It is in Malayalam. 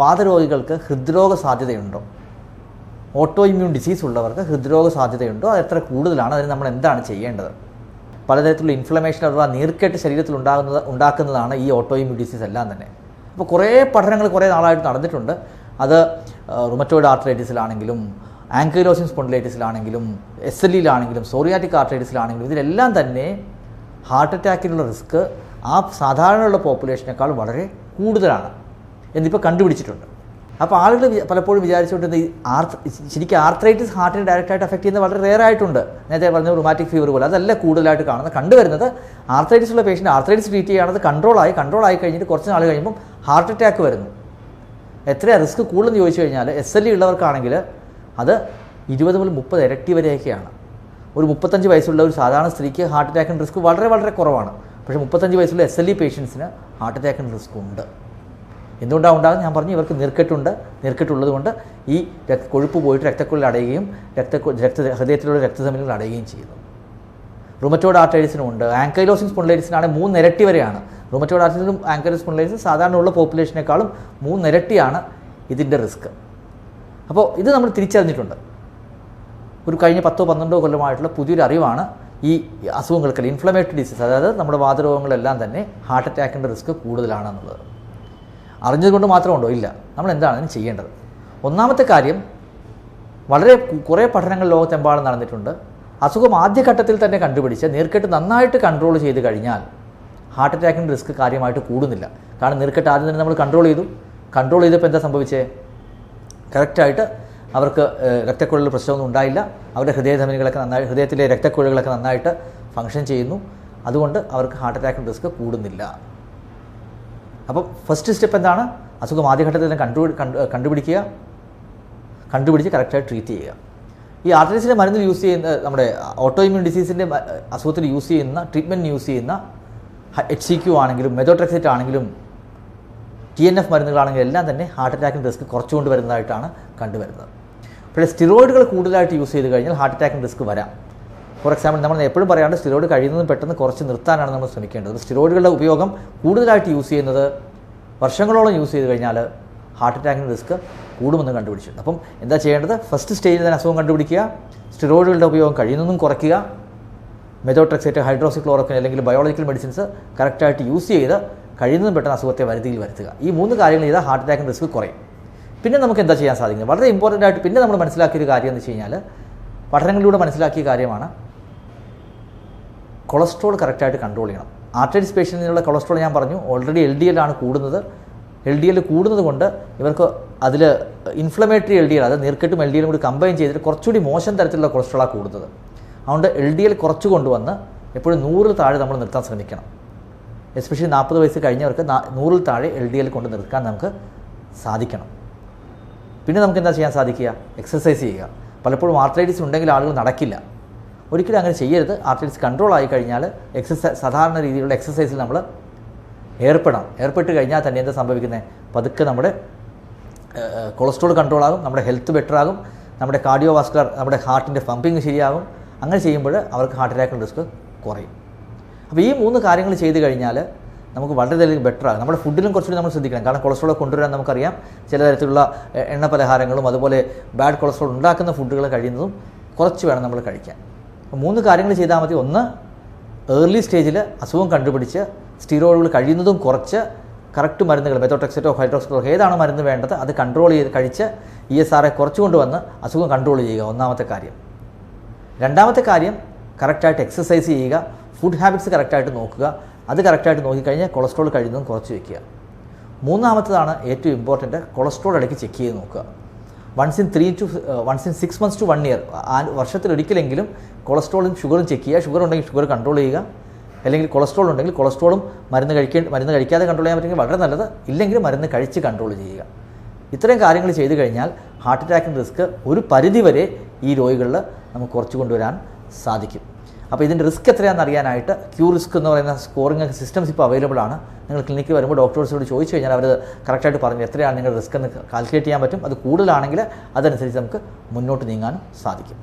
വാതരോഗികൾക്ക് ഹൃദ്രോഗ സാധ്യതയുണ്ടോ, ഓട്ടോ ഇമ്മ്യൂൺ ഡിസീസ് ഉള്ളവർക്ക് ഹൃദ്രോഗ സാധ്യതയുണ്ടോ, അത് എത്ര കൂടുതലാണ്, അതിന് നമ്മൾ എന്താണ് ചെയ്യേണ്ടത്? പലതരത്തിലുള്ള ഇൻഫ്ലമേഷൻ അഥവാ നീർക്കെട്ട് ശരീരത്തിൽ ഉണ്ടാക്കുന്നതാണ് ഈ ഓട്ടോ ഇമ്മ്യൂൺ ഡിസീസ് എല്ലാം തന്നെ. അപ്പോൾ കുറേ പഠനങ്ങൾ കുറേ നാളായിട്ട് നടന്നിട്ടുണ്ട്. അത് റുമറ്റോയിഡ് ആർത്രൈറ്റിസിലാണെങ്കിലും ആങ്കൈലോസിങ് സ്പോണ്ടിലൈറ്റിസിലാണെങ്കിലും SLEയിലാണെങ്കിലും സോറിയാറ്റിക് ആർത്രൈറ്റിസിലാണെങ്കിലും ഇതിലെല്ലാം തന്നെ ഹാർട്ട് അറ്റാക്കിനുള്ള റിസ്ക് ആ സാധാരണയുള്ള പോപ്പുലേഷനേക്കാൾ വളരെ കൂടുതലാണ് എന്നിപ്പോൾ കണ്ടുപിടിച്ചിട്ടുണ്ട്. അപ്പോൾ ആളുകൾ പലപ്പോഴും വിചാരിച്ചുകൊണ്ട് ശരിക്കും ആർത്രൈറ്റിസ് ഹാർട്ടിനെ ഡയറക്റ്റായിട്ട് അഫക്റ്റ് ചെയ്യുന്നത് വളരെ റെയർ ആയിട്ടുണ്ട്. നേരത്തെ പറഞ്ഞ റുമാറ്റിക് ഫീവർ പോലെ അതല്ല കൂടുതലായിട്ട് കണ്ടുവരുന്നത്. ആർത്രൈറ്റിസ് ഉള്ള പേഷ്യൻ്റ് ആർത്രൈറ്റിസ് ട്രീറ്റ് ചെയ്യുകയാണത് കൺട്രോളായി കഴിഞ്ഞിട്ട് കുറച്ച് നാൾ കഴിയുമ്പം ഹാർട്ട് അറ്റാക്ക് വരുന്നു. എത്രയാണ് റിസ്ക് കൂടുതലെന്ന് ചോദിച്ചു കഴിഞ്ഞാൽ SLE ഉള്ളവർക്കാണെങ്കിൽ അത് 20 മുതൽ 30 ഇരട്ടി വരെയൊക്കെയാണ്. ഒരു 35 വയസ്സുള്ള ഒരു സാധാരണ സ്ത്രീക്ക് ഹാർട്ട് അറ്റാക്കിൻ്റെ റിസ്ക് വളരെ വളരെ കുറവാണ്. പക്ഷേ 35 വയസ്സുള്ള SLE പേഷ്യൻസിന് ഹാർട്ട് അറ്റാക്കിൻ്റെ റിസ്ക് ഉണ്ട്. എന്തുകൊണ്ടാണ് ഉണ്ടാകുന്നത്? ഞാൻ പറഞ്ഞു, ഇവർക്ക് നീർക്കെട്ടുള്ളത് കൊണ്ട് ഈ കൊഴുപ്പ് പോയിട്ട് രക്തക്കുഴൽ അടയുകയും ഹൃദയത്തിലുള്ള രക്തധമനികൾ അടയുകയും ചെയ്യുന്നു. റുമറ്റോയിഡ് ആർത്രൈറ്റിസിനും ഉണ്ട്. ആങ്കൈലോസിങ് സ്പോണ്ടിലൈറ്റിസിനാണെങ്കിൽ 3 ഇരട്ടി വരെയാണ്. റുമറ്റോയിഡ് ആർത്രൈറ്റിസും ആങ്കൈലോസിങ് സ്പോണ്ടിലൈറ്റിസും സാധാരണയുള്ള പോപ്പുലേഷനേക്കാളും 3 ഇരട്ടിയാണ് ഇതിൻ്റെ റിസ്ക്. അപ്പോൾ ഇത് നമ്മൾ തിരിച്ചറിഞ്ഞിട്ടുണ്ട്. ഒരു കഴിഞ്ഞ 10-12 കൊല്ലമായിട്ടുള്ള പുതിയൊരു അറിവാണ് ഈ അസുഖങ്ങൾക്കെല്ലാം ഇൻഫ്ലമേറ്ററി ഡിസീസ്, അതായത് നമ്മുടെ വാതരോഗങ്ങളെല്ലാം തന്നെ ഹാർട്ട് അറ്റാക്കിൻ്റെ റിസ്ക് കൂടുതലാണെന്നുള്ളത്. അറിഞ്ഞതുകൊണ്ട് മാത്രമുണ്ടോ? ഇല്ല. നമ്മൾ എന്താണ് അതിന് ചെയ്യേണ്ടത്? ഒന്നാമത്തെ കാര്യം, കുറേ പഠനങ്ങൾ ലോകത്തെമ്പാടും നടന്നിട്ടുണ്ട്. അസുഖം ആദ്യഘട്ടത്തിൽ തന്നെ കണ്ടുപിടിച്ച് നീർക്കെട്ട് നന്നായിട്ട് കൺട്രോൾ ചെയ്ത് കഴിഞ്ഞാൽ ഹാർട്ട് അറ്റാക്കിൻ്റെ റിസ്ക് കാര്യമായിട്ട് കൂടുന്നില്ല. കാരണം നീർക്കെട്ട് ആദ്യം തന്നെ നമ്മൾ കൺട്രോൾ ചെയ്തപ്പോൾ എന്താ സംഭവിച്ചേ? കറക്റ്റായിട്ട് അവർക്ക് രക്തക്കുഴലിൽ പ്രശ്നമൊന്നും ഉണ്ടായില്ല. അവരുടെ ഹൃദയത്തിലെ രക്തക്കുഴലുകളൊക്കെ നന്നായിട്ട് ഫങ്ഷൻ ചെയ്യുന്നു. അതുകൊണ്ട് അവർക്ക് ഹാർട്ട് അറ്റാക്കിൻ്റെ റിസ്ക് കൂടുന്നില്ല. അപ്പം ഫസ്റ്റ് സ്റ്റെപ്പ് എന്താണ്? അസുഖം ആദ്യഘട്ടത്തിൽ തന്നെ കണ്ടുപിടിച്ച് കറക്റ്റായിട്ട് ട്രീറ്റ് ചെയ്യുക. ഈ ആർത്രൈറ്റിസിൻ്റെ മരുന്നിൽ യൂസ് ചെയ്യുന്ന, നമ്മുടെ ഓട്ടോ ഇമ്മ്യൂൺ ഡിസീസിൻ്റെ അസുഖത്തിൽ ട്രീറ്റ്മെൻറ്റിന് യൂസ് ചെയ്യുന്ന HCQ ആണെങ്കിലും മെതോട്രെക്സേറ്റ് ആണെങ്കിലും TNF മരുന്നുകളാണെങ്കിലും എല്ലാം തന്നെ ഹാർട്ട് അറ്റാക്കിൻ്റെ റിസ്ക് കുറച്ചുകൊണ്ട് വരുന്നതായിട്ടാണ് കണ്ടുവരുന്നത്. പക്ഷേ സ്റ്റിറോയിഡുകൾ കൂടുതലായിട്ട് യൂസ് ചെയ്ത് കഴിഞ്ഞാൽ ഹാർട്ട് അറ്റാക്കിൻ്റെ റിസ്ക് വരാം. ഫോർ എക്സാമ്പിൾ, നമ്മൾ എപ്പോഴും പറയാണ്ട് സ്റ്റിറോയിഡ് കഴിയുന്നതും പെട്ടെന്ന് കുറച്ച് നിർത്താനാണ് നമ്മൾ ശ്രമിക്കേണ്ടത്. സ്റ്റിറോയിഡുകളുടെ ഉപയോഗം കൂടുതലായിട്ട് യൂസ് ചെയ്യുന്നത് വർഷങ്ങളോളം യൂസ് ചെയ്ത് കഴിഞ്ഞാൽ ഹാർട്ട് അറ്റാക്കിൻ്റെ റിസ്ക് കൂടുമെന്ന് കണ്ടുപിടിച്ചിട്ടുണ്ട്. അപ്പം എന്താ ചെയ്യേണ്ടത്? ഫസ്റ്റ് സ്റ്റേജിൽ തന്നെ അസുഖം കണ്ടുപിടിക്കുക, സ്റ്റിറോയിഡുകളുടെ ഉപയോഗം കഴിയുന്നതും കുറയ്ക്കുക, മെതോട്രെക്സേറ്റ്, ഹൈഡ്രോക്സിക്ലോറോക്വിൻ അല്ലെങ്കിൽ ബയോളജിക്കൽ മെഡിസിൻസ് കറക്റ്റായിട്ട് യൂസ് ചെയ്ത് കഴിയുന്നതും പെട്ടെന്ന് അസുഖത്തെ വരുതിയിൽ വരുത്തുക. ഈ 3 കാര്യങ്ങൾ ചെയ്താൽ ഹാർട്ട് അറ്റാക്കിൻ്റെ റിസ്ക് കുറയും. പിന്നെ നമുക്ക് എന്താ ചെയ്യാൻ സാധിക്കുന്നത്? വളരെ ഇമ്പോർട്ടൻ്റ് ആയിട്ട് പിന്നെ നമ്മൾ മനസ്സിലാക്കിയൊരു കാര്യം എന്ന് വെച്ച് കഴിഞ്ഞാൽ, പഠനങ്ങളിലൂടെ മനസ്സിലാക്കിയ കാര്യമാണ്, കൊളസ്ട്രോൾ കറക്റ്റായിട്ട് കൺട്രോൾ ചെയ്യണം. ആർത്രൈറ്റിസ് പേഷ്യൻറ്റിനുള്ള കൊളസ്ട്രോൾ ഞാൻ പറഞ്ഞു ഓൾറെഡി LDL ആണ് കൂടുന്നത്. LDL കൂടുന്നത് കൊണ്ട് ഇവർക്ക് അതിൽ ഇൻഫ്ലമേറ്ററി LDL, അത് നീർക്കെട്ടും LDL കൂടി കമ്പൈൻ ചെയ്തിട്ട് കുറച്ചുകൂടി മോശം തരത്തിലുള്ള കൊളസ്ട്രോളാണ് കൂടുന്നത്. അതുകൊണ്ട് LDL കുറച്ച് കൊണ്ടുവന്ന് എപ്പോഴും 100 താഴെ നമ്മൾ നിർത്താൻ ശ്രമിക്കണം. എസ്പെഷ്യലി 40 വയസ്സ് കഴിഞ്ഞവർക്ക് 100 താഴെ LDL കൊണ്ട് നിർത്താൻ നമുക്ക് സാധിക്കണം. പിന്നെ നമുക്ക് എന്താ ചെയ്യാൻ സാധിക്കുക? എക്സസൈസ് ചെയ്യുക. പലപ്പോഴും ആർത്രൈറ്റിസ് ഉണ്ടെങ്കിൽ ആളുകൾ നടക്കില്ല. ഒരിക്കലും അങ്ങനെ ചെയ്യരുത്. ആർത്രൈറ്റിസ് കൺട്രോൾ ആയി കഴിഞ്ഞാൽ സാധാരണ രീതിയിലുള്ള എക്സസൈസിൽ നമ്മൾ ഏർപ്പെട്ട് കഴിഞ്ഞാൽ തന്നെ എന്താ സംഭവിക്കുന്നത്? പതുക്കെ നമ്മുടെ കൊളസ്ട്രോൾ കൺട്രോൾ ആകും, നമ്മുടെ ഹെൽത്ത് ബെറ്റർ ആകും, നമ്മുടെ കാർഡിയോവാസ്കുലർ, നമ്മുടെ ഹാർട്ടിൻ്റെ പമ്പിങ് ശരിയാകും. അങ്ങനെ ചെയ്യുമ്പോൾ അവർക്ക് ഹാർട്ട് അറ്റാക്കിൻ്റെ റിസ്ക് കുറയും. അപ്പോൾ ഈ 3 കാര്യങ്ങൾ ചെയ്ത് കഴിഞ്ഞാൽ നമുക്ക് വളരെയധികം ബെറ്റർ ആകും. നമ്മുടെ ഫുഡിലും കുറച്ചുകൂടി നമ്മൾ ശ്രദ്ധിക്കണം. കാരണം കൊളസ്ട്രോൾ കൊണ്ടുവരാൻ നമുക്കറിയാം. ചില തരത്തിലുള്ള എണ്ണ പലഹാരങ്ങളും അതുപോലെ ബാഡ് കൊളസ്ട്രോൾ ഉണ്ടാക്കുന്ന ഫുഡുകൾ കഴിയുന്നതും കുറച്ച് വേണം നമ്മൾ കഴിക്കാൻ. അപ്പോൾ 3 കാര്യങ്ങൾ ചെയ്താൽ മതി. ഒന്ന്, ഏർലി സ്റ്റേജിൽ അസുഖം കണ്ടുപിടിച്ച് സ്റ്റിറോയിഡുകൾ കഴിയുന്നതും കുറച്ച് കറക്റ്റ് മരുന്നുകൾ, മെതോട്രെക്സേറ്റോ ഹൈഡ്രോക്സിക്ലോറോ ഏതാണോ മരുന്ന് വേണ്ടത് അത് കൺട്രോൾ ചെയ്ത് കഴിച്ച് ESR കുറച്ച് കൊണ്ടുവന്ന് അസുഖം കൺട്രോൾ ചെയ്യുക. ഒന്നാമത്തെ കാര്യം. രണ്ടാമത്തെ കാര്യം, കറക്റ്റായിട്ട് എക്സസൈസ് ചെയ്യുക, ഫുഡ് ഹാബിറ്റ്സ് കറക്റ്റായിട്ട് നോക്കുക. അത് കറക്റ്റായിട്ട് നോക്കിക്കഴിഞ്ഞാൽ കൊളസ്ട്രോൾ കഴിയുന്നതും കുറച്ച് വയ്ക്കുക. മൂന്നാമത്തതാണ് ഏറ്റവും ഇമ്പോർട്ടൻറ്റ്, കൊളസ്ട്രോൾ ഇടയ്ക്ക് ചെക്ക് ചെയ്ത് നോക്കുക. once in 6 months to 1 year, വർഷത്തിലൊരിക്കലെങ്കിലും കൊളസ്ട്രോളും ഷുഗറും ചെക്ക് ചെയ്യുക. ഷുഗർ ഉണ്ടെങ്കിൽ ഷുഗർ കൺട്രോൾ ചെയ്യുക. അല്ലെങ്കിൽ കൊളസ്ട്രോൾ ഉണ്ടെങ്കിൽ കൊളസ്ട്രോളും മരുന്ന് കഴിക്കാതെ കൺട്രോൾ ചെയ്യാൻ പറ്റുമെങ്കിൽ വളരെ നല്ലത്. ഇല്ലെങ്കിൽ മരുന്ന് കഴിച്ച് കൺട്രോൾ ചെയ്യുക. ഇത്രയും കാര്യങ്ങൾ ചെയ്തു കഴിഞ്ഞാൽ ഹാർട്ട് അറ്റാക്കിൻ്റെ റിസ്ക് ഒരു പരിധിവരെ ഈ രോഗികളിൽ നമുക്ക് കുറച്ച് കൊണ്ടുവരാൻ സാധിക്കും. അപ്പോൾ ഇതിൻ്റെ റിസ്ക് എത്രയാണെന്ന് അറിയാനായിട്ട് QRisk എന്ന് പറയുന്ന സ്കോറിംഗ് സിസ്റ്റംസ് ഇപ്പോൾ അവൈലബിൾ ആണ്. നിങ്ങൾ ക്ലിനിക്കിൽ വരുമ്പോൾ ഡോക്ടേഴ്സിനോട് ചോദിച്ചു കഴിഞ്ഞാൽ അവർ കറക്റ്റായിട്ട് പറഞ്ഞു എത്രയാണ് നിങ്ങളുടെ റിസ്ക് എന്ന് കാൽക്കുലേറ്റ് ചെയ്യാൻ പറ്റും. അത് കൂടുതലാണെങ്കിൽ അതനുസരിച്ച് നമുക്ക് മുന്നോട്ട് നീങ്ങാനും സാധിക്കും.